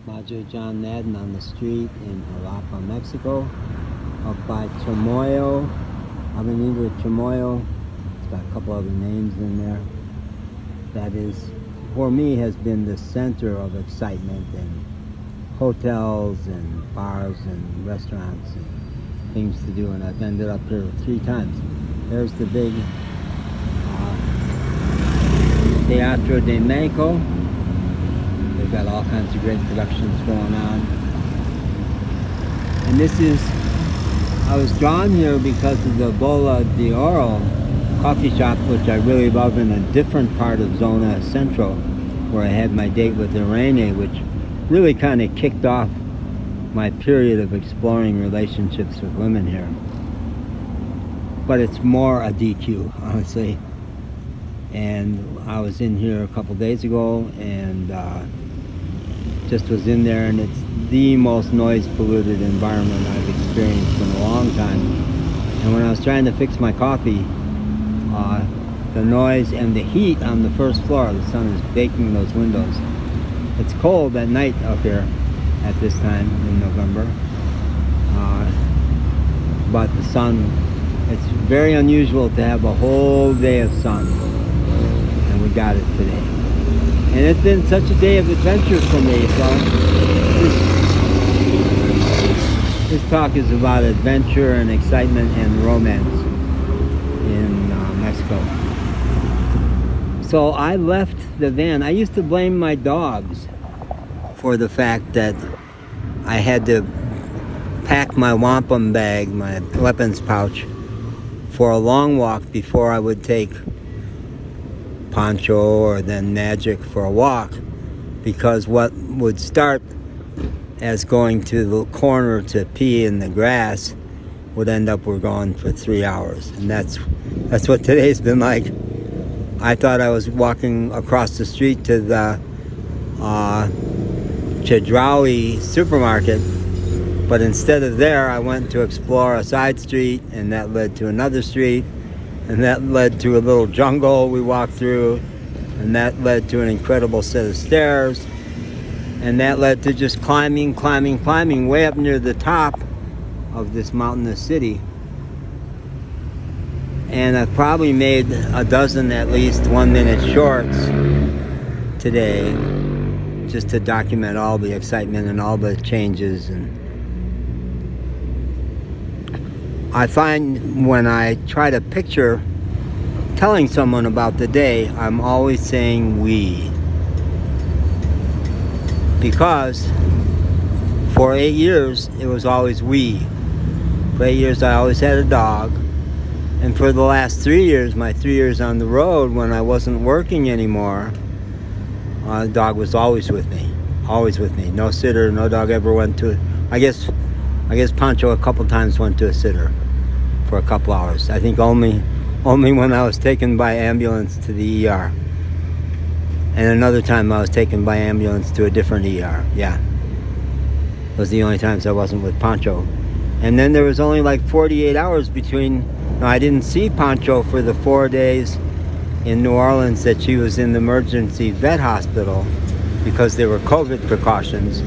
Roger John Madden on the street in Jalapa, Mexico, up by Chamoyo, Avenida Chamoyo. It's got a couple other names in there. That is, for me, has been the center of excitement and hotels and bars and restaurants and things to do, and I've ended up here 3 times. There's the big Teatro de Mexico. They've got all kinds of great productions going on. And this is, I was drawn here because of the Bola de Oro coffee shop, which I really love, in a different part of Zona Centro, where I had my date with Irene, which really kind of kicked off my period of exploring relationships with women here. But it's more a DQ, honestly. And I was in here a couple days ago and just was in there, and it's the most noise polluted environment I've experienced in a long time. And when I was trying to fix my coffee, the noise and the heat on the first floor, the sun is baking those windows. It's cold at night up here at this time in November, but the sun, it's very unusual to have a whole day of sun, and we got it today. And it's been such a day of adventure for me. So this talk is about adventure and excitement and romance in Mexico. So I left the van. I used to blame my dogs for the fact that I had to pack my wampum bag, my weapons pouch, for a long walk before I would take Pancho or then Magic for a walk, because what would start as going to the corner to pee in the grass would end up we're going for 3 hours. And that's what today's been like. I thought I was walking across the street to the Chedraui supermarket, but instead of there I went to explore a side street, and that led to another street, and that led to a little jungle we walked through, and that led to an incredible set of stairs, and that led to just climbing way up near the top of this mountainous city. And I've probably made a dozen at least 1-minute shorts today, just to document all the excitement and all the changes. And I find when I try to picture telling someone about the day, I'm always saying we. Because for 8 years, it was always we. For 8 years, I always had a dog. And for the last 3 years, my 3 years on the road, when I wasn't working anymore, the dog was always with me. Always with me. No sitter, no dog ever went to, I guess Pancho a couple times went to a sitter for a couple hours. I think only when I was taken by ambulance to the ER. And another time I was taken by ambulance to a different ER. Yeah. Those are the only times I wasn't with Pancho. And then there was only like 48 hours between. No, I didn't see Pancho for the 4 days in New Orleans that she was in the emergency vet hospital because there were COVID precautions.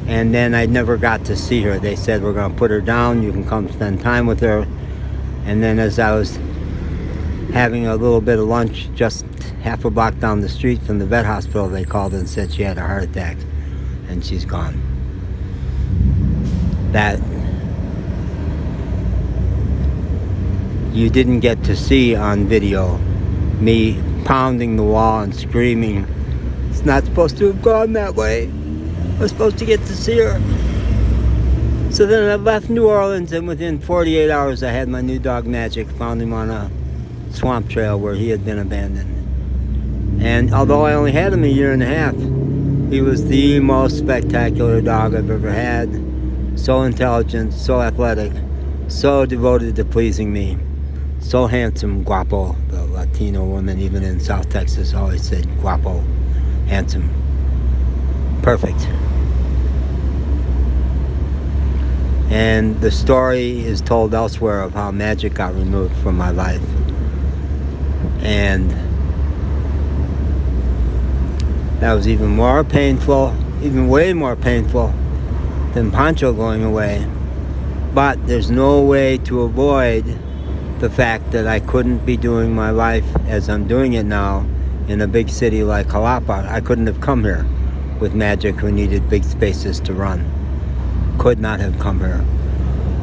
And then I never got to see her. They said, we're going to put her down. You can come spend time with her. And then as I was having a little bit of lunch just half a block down the street from the vet hospital, they called and said she had a heart attack and she's gone. That you didn't get to see on video, me pounding the wall and screaming, it's not supposed to have gone that way. I was supposed to get to see her. So then I left New Orleans, and within 48 hours I had my new dog Magic. Found him on a swamp trail where he had been abandoned. And although I only had him a year and a half, he was the most spectacular dog I've ever had. So intelligent, so athletic, so devoted to pleasing me. So handsome, guapo. The Latino women, even in South Texas, always said guapo, handsome, perfect. And the story is told elsewhere of how Magic got removed from my life. And that was even more painful even way more painful than Pancho going away. But there's no way to avoid the fact that I couldn't be doing my life as I'm doing it now in a big city like Jalapa. I couldn't have come here with Magic, who needed big spaces to run. Could not have come here.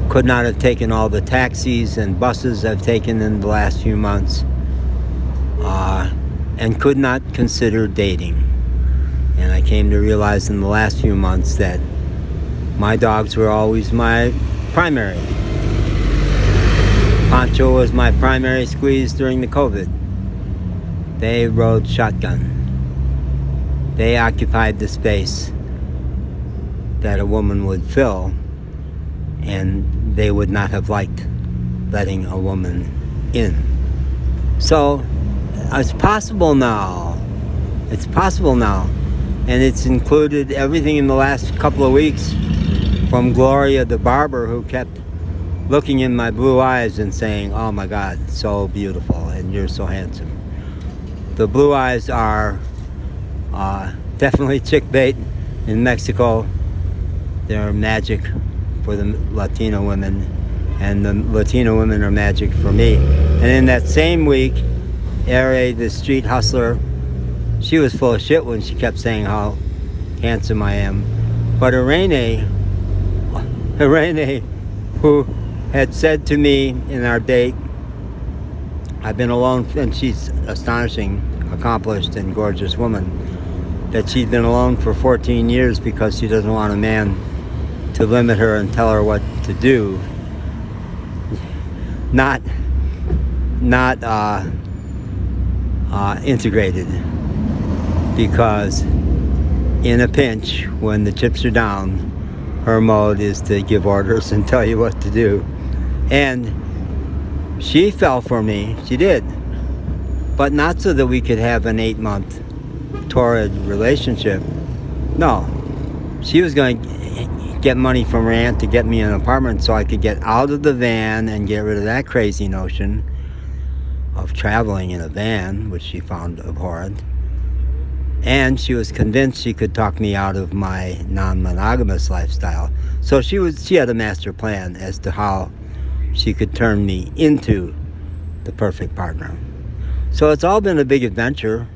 Could not have taken all the taxis and buses I've taken in the last few months. And could not consider dating. And I came to realize in the last few months that my dogs were always my primary. Pancho was my primary squeeze during the COVID. They rode shotgun. They occupied the space that a woman would fill, and they would not have liked letting a woman in. So it's possible now. It's possible now. And it's included everything in the last couple of weeks, from Gloria the barber, who kept looking in my blue eyes and saying, "Oh my God, so beautiful, and you're so handsome." The blue eyes are definitely chick bait in Mexico. They're magic for the Latino women, and the Latino women are magic for me. And in that same week, Ere, the street hustler, she was full of shit when she kept saying how handsome I am. But Irene, who had said to me in our date, I've been alone, and she's astonishing, accomplished, and gorgeous woman, that she'd been alone for 14 years because she doesn't want a man to limit her and tell her what to do. Not integrated, because in a pinch, when the chips are down, her mode is to give orders and tell you what to do. And she fell for me, she did, but not so that we could have an 8-month torrid relationship. No, she was going to get money from her aunt to get me an apartment so I could get out of the van and get rid of that crazy notion of traveling in a van, which she found abhorrent. And she was convinced she could talk me out of my non-monogamous lifestyle. So she had a master plan as to how she could turn me into the perfect partner. So it's all been a big adventure,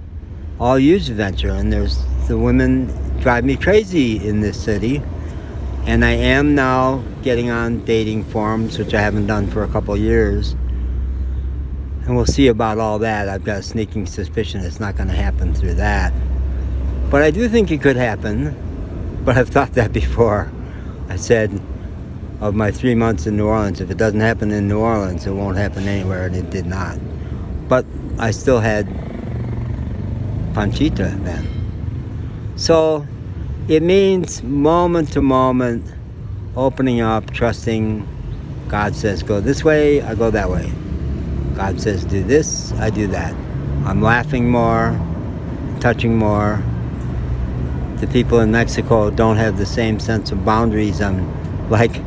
all huge adventure, and the women drive me crazy in this city. And I am now getting on dating forums, which I haven't done for a couple of years. And we'll see about all that. I've got a sneaking suspicion it's not going to happen through that. But I do think it could happen. But I've thought that before. I said, of my 3 months in New Orleans, if it doesn't happen in New Orleans, it won't happen anywhere, and it did not. But I still had Panchita then. So it means moment to moment, opening up, trusting. God says go this way, I go that way. God says do this, I do that. I'm laughing more, touching more. The people in Mexico don't have the same sense of boundaries. I'm like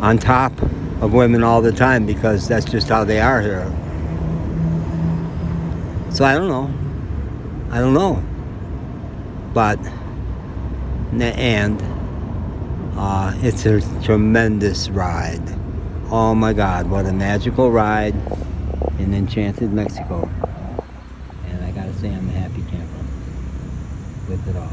on top of women all the time because that's just how they are here. So I don't know. But, and it's a tremendous ride. Oh my God, what a magical ride in enchanted Mexico. And I gotta say, I'm a happy camper with it all.